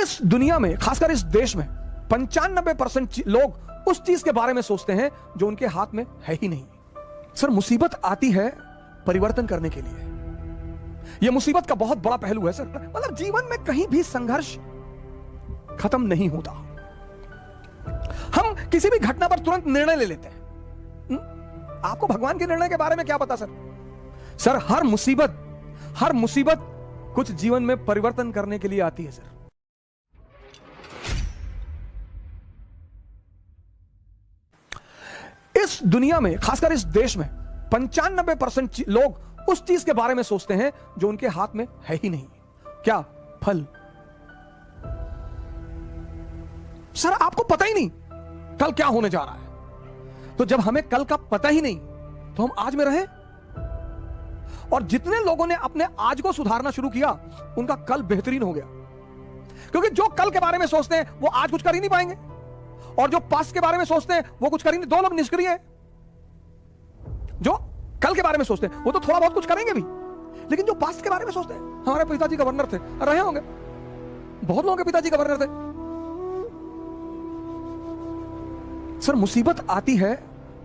इस दुनिया में, खासकर इस देश में 95% लोग उस चीज के बारे में सोचते हैं जो उनके हाथ में है ही नहीं। सर, मुसीबत आती है परिवर्तन करने के लिए। यह मुसीबत का बहुत बड़ा पहलू है सर। मतलब जीवन में कहीं भी संघर्ष खत्म नहीं होता। हम किसी भी घटना पर तुरंत निर्णय ले लेते हैं। आपको भगवान के निर्णय के बारे में क्या पता सर? सर, हर मुसीबत कुछ जीवन में परिवर्तन करने के लिए आती है सर। इस दुनिया में, खासकर इस देश में 95% लोग उस चीज के बारे में सोचते हैं जो उनके हाथ में है ही नहीं। क्या? फल। सर, आपको पता ही नहीं कल क्या होने जा रहा है। तो जब हमें कल का पता ही नहीं तो हम आज में रहें। और जितने लोगों ने अपने आज को सुधारना शुरू किया उनका कल बेहतरीन हो गया। क्योंकि जो कल के बारे में सोचते हैं वो आज कुछ कर ही नहीं पाएंगे, और जो पास्ट के बारे में सोचते हैं वो कुछ करेंगे। दो लोग निष्क्रिय हैं। जो कल के बारे में सोचते हैं वो तो थोड़ा बहुत कुछ करेंगे भी, लेकिन जो पास्ट के बारे में सोचते हैं, हमारे पिताजी गवर्नर थे, रहे होंगे, बहुत लोगों के पिताजी गवर्नर थे। सर, मुसीबत आती है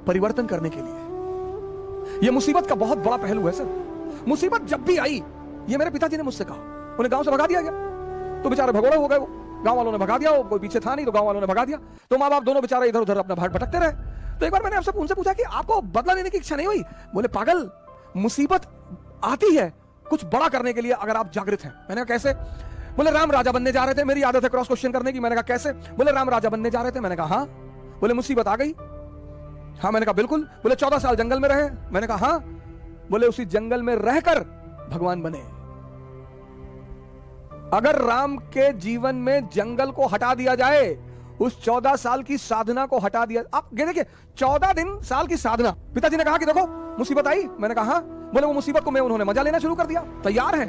परिवर्तन करने के लिए। यह मुसीबत का बहुत बड़ा पहलू है सर। मुसीबत जब भी आई, ये मेरे पिताजी ने मुझसे कहा, उन्हें गांव से भगा दिया गया तो बेचारे भगोड़े हो गए। वो गांव वालों ने भगा दिया, वो कोई पीछे था नहीं तो गांव वालों ने भगा दिया। तो माँ बाप दोनों बेचारे इधर उधर अपना भाट भटकते रहे। तो एक बार मैंने उनसे पूछा कि आपको बदला लेने की इच्छा नहीं हुई? बोले, पागल, मुसीबत आती है कुछ बड़ा करने के लिए अगर आप जागृत हैं। मैंने कहा कैसे? बोले, राम राजा बनने जा रहे थे। मेरी आदत है क्रॉस क्वेश्चन करने की। मैंने कहा कैसे? बोले, राम राजा बनने जा रहे थे। मैंने कहा हाँ। बोले, मुसीबत आ गई? हाँ। मैंने कहा बिल्कुल। बोले, 14 साल जंगल में रहे। मैंने कहा हाँ। बोले, उसी जंगल में रहकर भगवान बने। अगर राम के जीवन में जंगल को हटा दिया जाए, उस 14 साल की साधना को हटा दिया, आप देखिए 14 साल की साधना। पिताजी ने कहा कि देखो मुसीबत आई। मैंने कहा हाँ। बोले, वो मुसीबत को मैं उन्होंने मजा लेना शुरू कर दिया। तैयार है।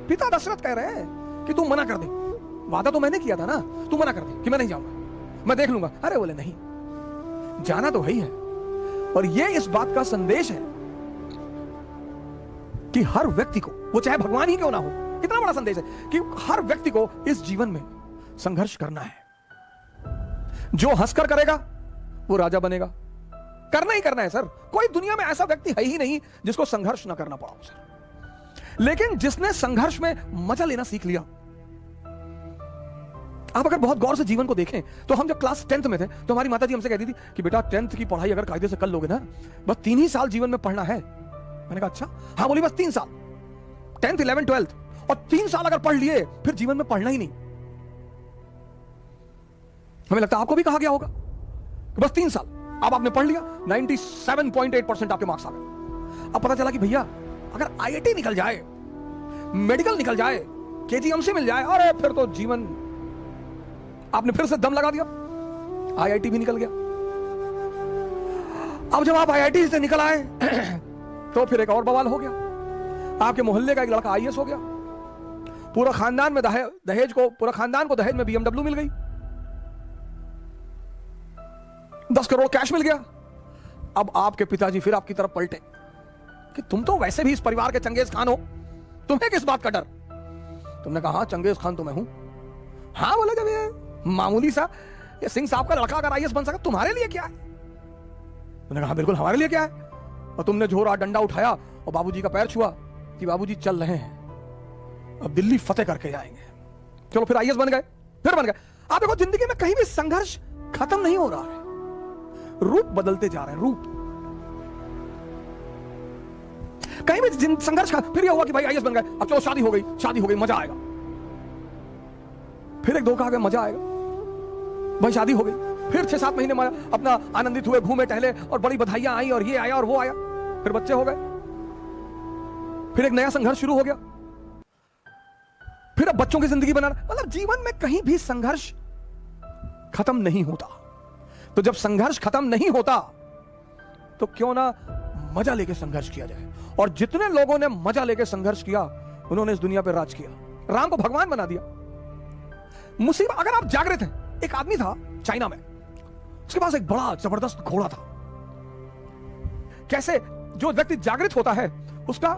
पिता दशरथ कह रहे हैं कि तू मना कर दे। वादा तो मैंने किया था ना, तू मना कर दे कि मैं नहीं जाऊंगा, मैं देख लूंगा। अरे बोले, नहीं, जाना तो है ही है। और ये इस बात का संदेश है कि हर व्यक्ति को, वो चाहे भगवान ही क्यों ना हो, इतना बड़ा संदेश है कि हर व्यक्ति को इस जीवन में संघर्ष करना है। जो हंसकर करेगा वो राजा बनेगा। करना ही करना है सर। कोई दुनिया में ऐसा व्यक्ति है ही नहीं जिसको संघर्ष ना करना पड़ा हो सर। लेकिन जिसने संघर्ष में मजा लेना सीख लिया, आप अगर बहुत गौर से जीवन को देखें तो हम जब क्लास 10th में थे तो हमारी माता जी हमसे कहती थी कि बेटा 10th की पढ़ाई अगर कायदे से कर लोगे ना, बस 3 ही साल जीवन में पढ़ना है। मैंने कहा अच्छा? हाँ। बोली, बस 3 साल, 10th 11th 12th, और 3 साल अगर पढ़ लिए फिर जीवन में पढ़ना ही नहीं। हमें लगता है आपको भी कहा गया होगा कि बस 3 साल। अब आपने पढ़ लिया, 97.8% आपके मार्क्स आ गए। अब पता चला कि भैया अगर IIT निकल जाए, मेडिकल निकल जाए, KGMC मिल जाए, अरे फिर तो जीवन, आपने फिर से दम लगा दिया। IIT भी निकल गया। अब जब आप IIT से निकल आए तो फिर एक और बवाल हो गया। आपके मोहल्ले का एक लड़का IAS हो गया। पूरा खानदान में पूरा खानदान को दहेज में BMW मिल गई। 10 करोड़ कैश मिल गया। अब आपके पिताजी फिर आपकी तरफ पलटे कि तुम तो वैसे भी इस परिवार के चंगेज खान हो, तुम्हें किस बात का डर? तुमने कहा हाँ, चंगेज खान तो मैं हूं। हाँ। बोले, जब ये मामूली सा ये सिंह साहब का लड़का अगर IAS बन सका, तुम्हारे लिए क्या है? तुमने कहा बिल्कुल हमारे लिए क्या है। और तुमने जोरा डंडा उठाया और बाबूजी का पैर छुआ कि बाबूजी चल रहे हैं, अब दिल्ली फतेह करके जाएंगे। चलो फिर IAS बन गए, फिर बन गए। आप देखो जिंदगी में कहीं भी संघर्ष खत्म नहीं हो रहा है, रूप बदलते जा रहे हैं। रूप कहीं भी संघर्ष फिर यह हुआ कि भाई IAS बन गए, अब चलो शादी हो गई, मजा आएगा। फिर एक धोखा आ गया, मजा आएगा, भाई शादी हो गई। फिर 6-7 महीने अपना आनंदित हुए, घूमे टहले, और बड़ी बधाइयां आई, और ये आया और वो आया। फिर बच्चे हो गए, फिर एक नया संघर्ष शुरू हो गया। फिर अब बच्चों की जिंदगी बनाना। मतलब जीवन में कहीं भी संघर्ष खत्म नहीं होता। तो जब संघर्ष खत्म नहीं होता तो क्यों ना मजा लेके संघर्ष किया जाए। और जितने लोगों ने मजा लेके संघर्ष किया उन्होंने इस दुनिया पर राज किया, राम को भगवान बना दिया। मुसीबत, अगर आप जागृत हैं, एक आदमी था चाइना में, उसके पास एक बड़ा जबरदस्त घोड़ा था। कैसे? जो व्यक्ति जागृत होता है उसका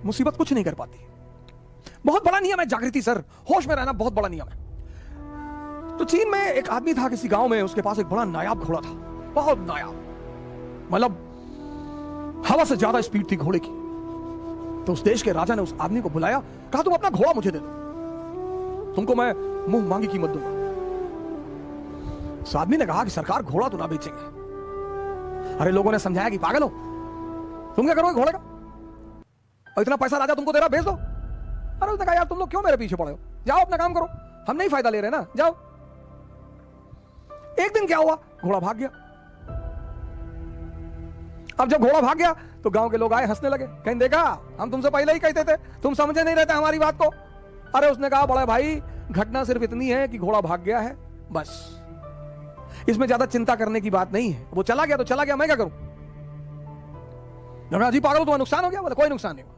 मुसीबत कुछ नहीं कर पाती। बहुत बड़ा नियम है जागृति सर, होश में रहना बहुत बड़ा नियम है। तो चीन में एक आदमी था किसी गांव में, उसके पास एक बड़ा नायाब घोड़ा था, बहुत नायाब, मतलब हवा से ज्यादा स्पीड थी घोड़े की। तो उस देश के राजा ने उस आदमी को बुलाया, कहा तुम अपना घोड़ा मुझे दे दो, तुमको मैं मुंह मांगी कीमत दूंगा। उस आदमी ने कहा कि सरकार घोड़ा तो ना बेचेंगे। अरे लोगों ने समझाया कि पागल हो, तुम क्या करोगे घोड़े का, और इतना पैसा राजा तुमको दे रहा, भेज दो। अरे उसने कहा यार तुम लोग क्यों मेरे पीछे पड़े हो, जाओ अपना काम करो, हम नहीं फायदा ले रहे ना, जाओ। एक दिन क्या हुआ, घोड़ा भाग गया। अब जब घोड़ा भाग गया तो गांव के लोग आए, हंसने लगे, कहीं देखा हम तुमसे पहले ही कहते थे, तुम समझे नहीं रहते हमारी बात को। अरे उसने कहा बड़ा भाई घटना सिर्फ इतनी है कि घोड़ा भाग गया है, बस, इसमें ज्यादा चिंता करने की बात नहीं है। वो चला गया तो चला गया, मैं क्या करूं। जी पागल, तुम्हारा नुकसान हो गया? बोले कोई नुकसान नहीं हुआ।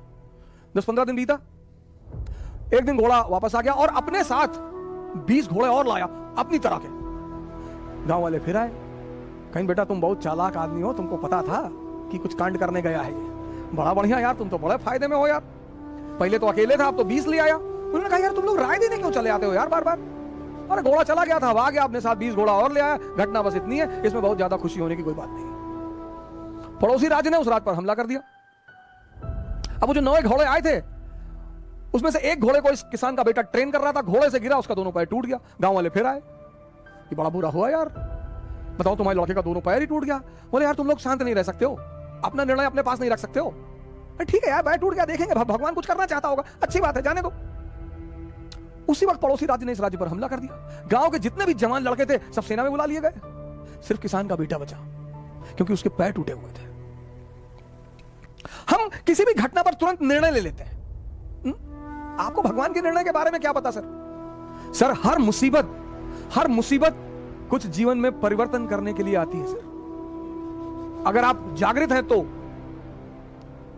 10-15 दिन बीता, एक दिन घोड़ा वापस आ गया और अपने साथ 20 घोड़े और लाया अपनी तरह के। गांव वाले फिर आए, कहीं बेटा तुम बहुत चालाक आदमी हो, तुमको पता था कि कुछ कांड करने गया है ये, बड़ा बढ़िया यार, तुम तो बड़े फायदे में हो यार, पहले तो अकेले था अब तो 20 ले आया। उन्होंने कहा यार तुम लोग राय देने क्यों चले आते हो यार बार बार। अरे घोड़ा चला गया था, आ गया, अपने साथ 20 घोड़ा और ले आया, घटना बस इतनी है, इसमें बहुत ज्यादा खुशी होने की कोई बात नहीं। पड़ोसी राज्य ने उस रात पर हमला कर दिया। अब वो जो 9 घोड़े आए थे उसमें से एक घोड़े को इस किसान का बेटा ट्रेन कर रहा था, घोड़े से गिरा, उसका दोनों पैर टूट गया। गांव वाले फिर आए, ये बड़ा बुरा हुआ यार, बताओ तुम्हारे लड़के का दोनों पैर ही टूट गया। बोले यार तुम लोग शांत नहीं रह सकते हो, अपना निर्णय अपने पास नहीं रख सकते हो। ठीक है यार, पैर टूट गया, देखेंगे, भगवान कुछ करना चाहता होगा, अच्छी बात है, जाने दो। उसी वक्त पड़ोसी राज्य ने इस राज्य पर हमला कर दिया। गांव के जितने भी जवान लड़के थे सब सेना में बुला लिए गए, सिर्फ किसान का बेटा बचा, क्योंकि उसके पैर टूटे हुए थे। हम किसी भी घटना पर तुरंत निर्णय ले लेते हैं। आपको भगवान के निर्णय के बारे में क्या पता सर? सर हर मुसीबत कुछ जीवन में परिवर्तन करने के लिए आती है सर, अगर आप जागृत हैं तो।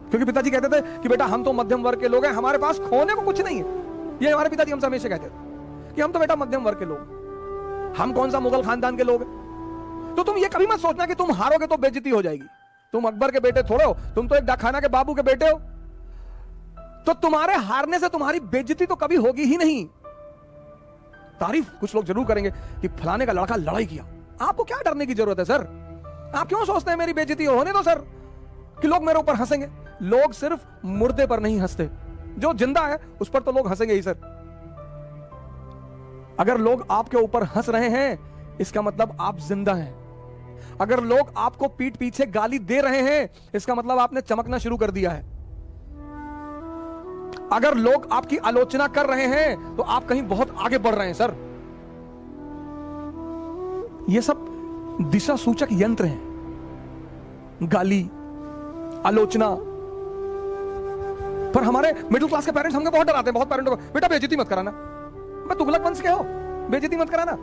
क्योंकि पिताजी कहते थे कि बेटा हम तो मध्यम वर्ग के लोग हैं, हमारे पास खोने को कुछ नहीं है। ये हमारे पिताजी हमसे हमेशा कहते थे कि हम तो बेटा मध्यम वर्ग के लोग, हम कौन सा मुगल खानदान के लोग हैं। तो तुम ये कभी मत सोचना कि तुम हारोगे तो बेइज्जती हो जाएगी। तुम अकबर के बेटे थोड़े हो, तुम तो एक डाकखाना के बाबू के बेटे हो। तो तुम्हारे हारने से तुम्हारी बेइज्जती तो कभी होगी ही नहीं। तारीफ कुछ लोग जरूर करेंगे कि फलाने का लड़का लड़ाई किया। आपको क्या डरने की जरूरत है सर? आप क्यों सोचते हैं मेरी बेइज्जती होने दो सर, कि लोग मेरे ऊपर हंसेंगे। लोग सिर्फ मुर्दे पर नहीं हंसते, जो जिंदा है उस पर तो लोग हंसेंगे ही सर। अगर लोग आपके ऊपर हंस रहे हैं इसका मतलब आप जिंदा हैं। अगर लोग आपको पीठ पीछे गाली दे रहे हैं इसका मतलब आपने चमकना शुरू कर दिया है। अगर लोग आपकी आलोचना कर रहे हैं तो आप कहीं बहुत आगे बढ़ रहे हैं सर। ये सब दिशा सूचक यंत्र हैं, गाली, आलोचना। पर हमारे मिडिल क्लास के पेरेंट्स हमको बहुत डराते हैं, बहुत पेरेंट्स को, बेटा बेइज्जती मत कराना। मैं तुगलक वंश के हो, बेइज्जती मत कराना।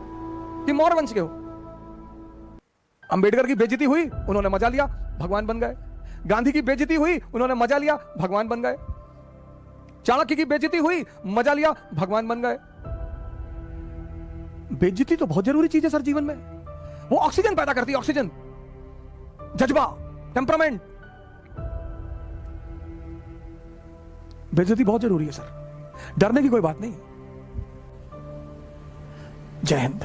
कि मौर्य वंश के हो। अंबेडकर की बेइज्जती हुई, उन्होंने मजा लिया, भगवान बन गए। गांधी की बेइज्जती हुई, उन्होंने मजा लिया, भगवान बन गए। चाणक्य की बेइज्जती हुई, मजा लिया, भगवान बन गए। बेइज्जती तो बहुत जरूरी चीज है सर जीवन में। वो ऑक्सीजन पैदा करती है, ऑक्सीजन, जज्बा, टेम्परामेंट। बेइज्जती बहुत जरूरी है सर, डरने की कोई बात नहीं। जय हिंद।